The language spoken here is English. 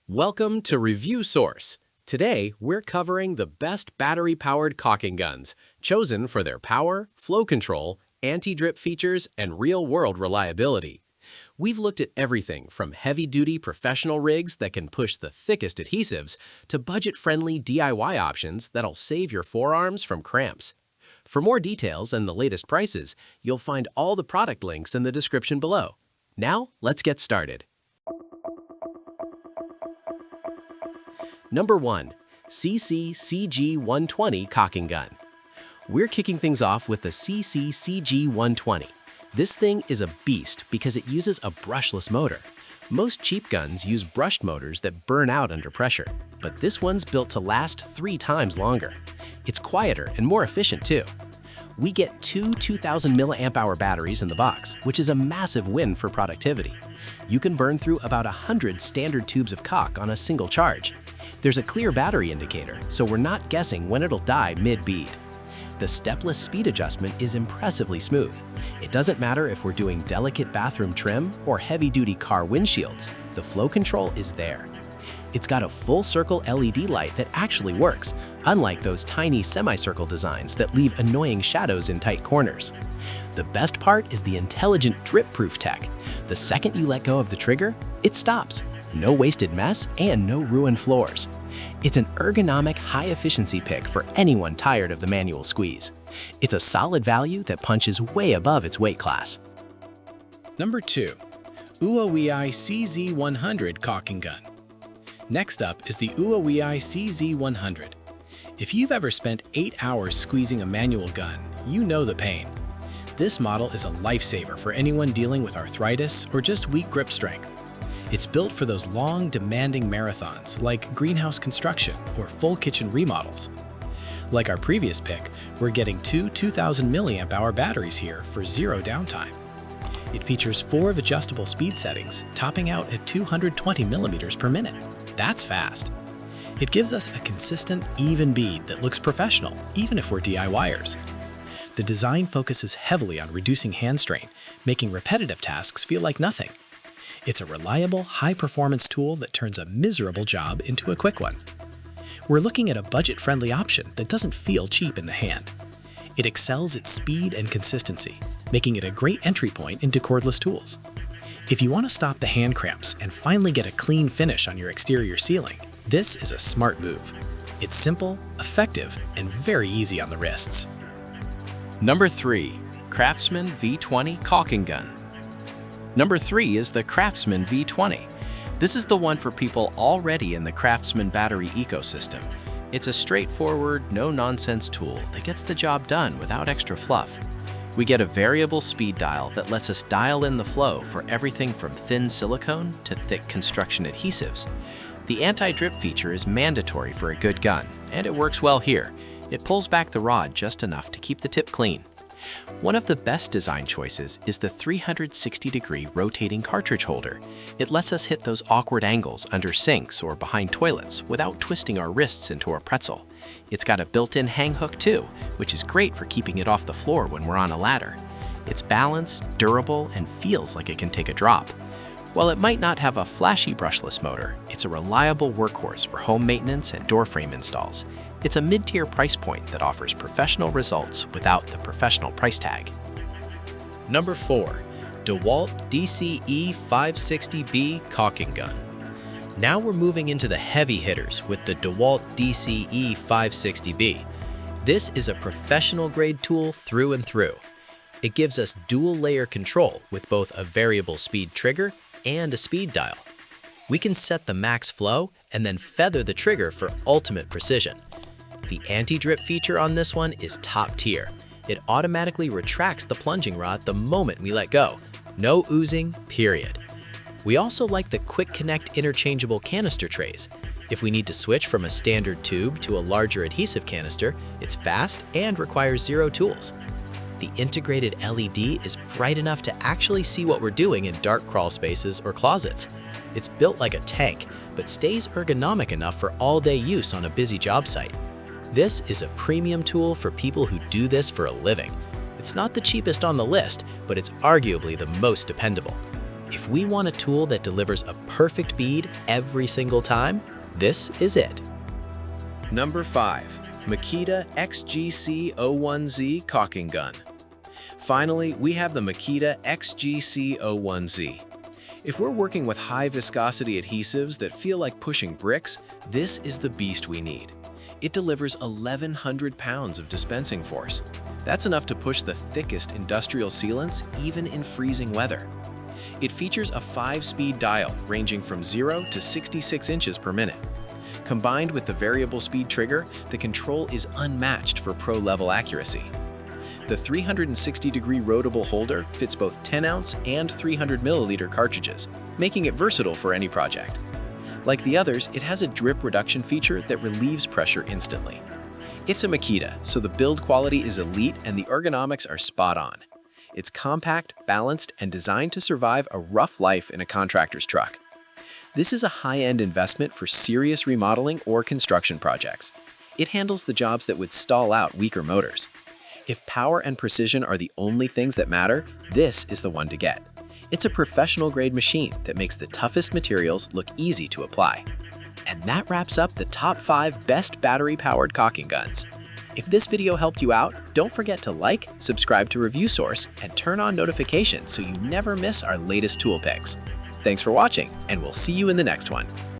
Welcome to Review Source. Today, we're covering the best battery-powered caulking guns, chosen for their power, flow control, anti-drip features, and real-world reliability. We've looked at everything from heavy-duty professional rigs that can push the thickest adhesives to budget-friendly DIY options that'll save your forearms from cramps. For more details and the latest prices, you'll find all the product links in the description below. Now, let's get started. Number 1. SEESII CG120 Caulking Gun. We're kicking things off with the SEESII CG120. This thing is a beast because it uses a brushless motor. Most cheap guns use brushed motors that burn out under pressure, but this one's built to last 3 times longer. It's quieter and more efficient too. We get two 2000 mAh batteries in the box, which is a massive win for productivity. You can burn through about 100 standard tubes of caulk on a single charge. There's a clear battery indicator, so we're not guessing when it'll die mid-bead. The stepless speed adjustment is impressively smooth. It doesn't matter if we're doing delicate bathroom trim or heavy-duty car windshields, the flow control is there. It's got a full-circle LED light that actually works, unlike those tiny semicircle designs that leave annoying shadows in tight corners. The best part is the intelligent drip-proof tech. The second you let go of the trigger, it stops. No wasted mess and no ruined floors. It's an ergonomic, high-efficiency pick for anyone tired of the manual squeeze. It's a solid value that punches way above its weight class. Number 2. Uaoaii CZ100 Caulking Gun. Next up is the Uaoaii CZ100. If you've ever spent 8 hours squeezing a manual gun, you know the pain. This model is a lifesaver for anyone dealing with arthritis or just weak grip strength. It's built for those long, demanding marathons like greenhouse construction or full kitchen remodels. Like our previous pick, we're getting two 2000 mAh batteries here for 0 downtime. It features 4 adjustable speed settings, topping out at 220 millimeters per minute. That's fast. It gives us a consistent, even bead that looks professional, even if we're DIYers. The design focuses heavily on reducing hand strain, making repetitive tasks feel like nothing. It's a reliable, high-performance tool that turns a miserable job into a quick one. We're looking at a budget-friendly option that doesn't feel cheap in the hand. It excels at speed and consistency, making it a great entry point into cordless tools. If you want to stop the hand cramps and finally get a clean finish on your exterior ceiling, this is a smart move. It's simple, effective, and very easy on the wrists. Number 3. CRAFTSMAN V20 Caulking Gun. Number 3 is the CRAFTSMAN V20. This is the one for people already in the CRAFTSMAN battery ecosystem. It's a straightforward, no-nonsense tool that gets the job done without extra fluff. We get a variable speed dial that lets us dial in the flow for everything from thin silicone to thick construction adhesives. The anti-drip feature is mandatory for a good gun, and it works well here. It pulls back the rod just enough to keep the tip clean. One of the best design choices is the 360-degree rotating cartridge holder. It lets us hit those awkward angles under sinks or behind toilets without twisting our wrists into a pretzel. It's got a built-in hang hook too, which is great for keeping it off the floor when we're on a ladder. It's balanced, durable, and feels like it can take a drop. While it might not have a flashy brushless motor, it's a reliable workhorse for home maintenance and door frame installs. It's a mid-tier price point that offers professional results without the professional price tag. Number 4. DEWALT DCE560B Caulking Gun. Now we're moving into the heavy hitters with the DEWALT DCE560B. This is a professional-grade tool through and through. It gives us dual-layer control with both a variable speed trigger and a speed dial. We can set the max flow and then feather the trigger for ultimate precision. The anti-drip feature on this one is top tier. It automatically retracts the plunging rod the moment we let go. No oozing, period. We also like the quick connect interchangeable canister trays. If we need to switch from a standard tube to a larger adhesive canister, it's fast and requires 0 tools. The integrated LED is bright enough to actually see what we're doing in dark crawl spaces or closets. It's built like a tank, but stays ergonomic enough for all-day use on a busy job site. This is a premium tool for people who do this for a living. It's not the cheapest on the list, but it's arguably the most dependable. If we want a tool that delivers a perfect bead every single time, this is it. Number 5. Makita XGC01Z Caulking Gun. Finally, we have the Makita XGC01Z. If we're working with high viscosity adhesives that feel like pushing bricks, this is the beast we need. It delivers 1,100 pounds of dispensing force. That's enough to push the thickest industrial sealants even in freezing weather. It features a 5-speed dial ranging from 0 to 66 inches per minute. Combined with the variable speed trigger, the control is unmatched for pro-level accuracy. The 360-degree rotable holder fits both 10-ounce and 300-milliliter cartridges, making it versatile for any project. Like the others, it has a drip reduction feature that relieves pressure instantly. It's a Makita, so the build quality is elite and the ergonomics are spot on. It's compact, balanced, and designed to survive a rough life in a contractor's truck. This is a high-end investment for serious remodeling or construction projects. It handles the jobs that would stall out weaker motors. If power and precision are the only things that matter, this is the one to get. It's a professional-grade machine that makes the toughest materials look easy to apply. And that wraps up the top 5 best battery-powered caulking guns. If this video helped you out, don't forget to like, subscribe to Review Source, and turn on notifications so you never miss our latest tool picks. Thanks for watching, and we'll see you in the next one.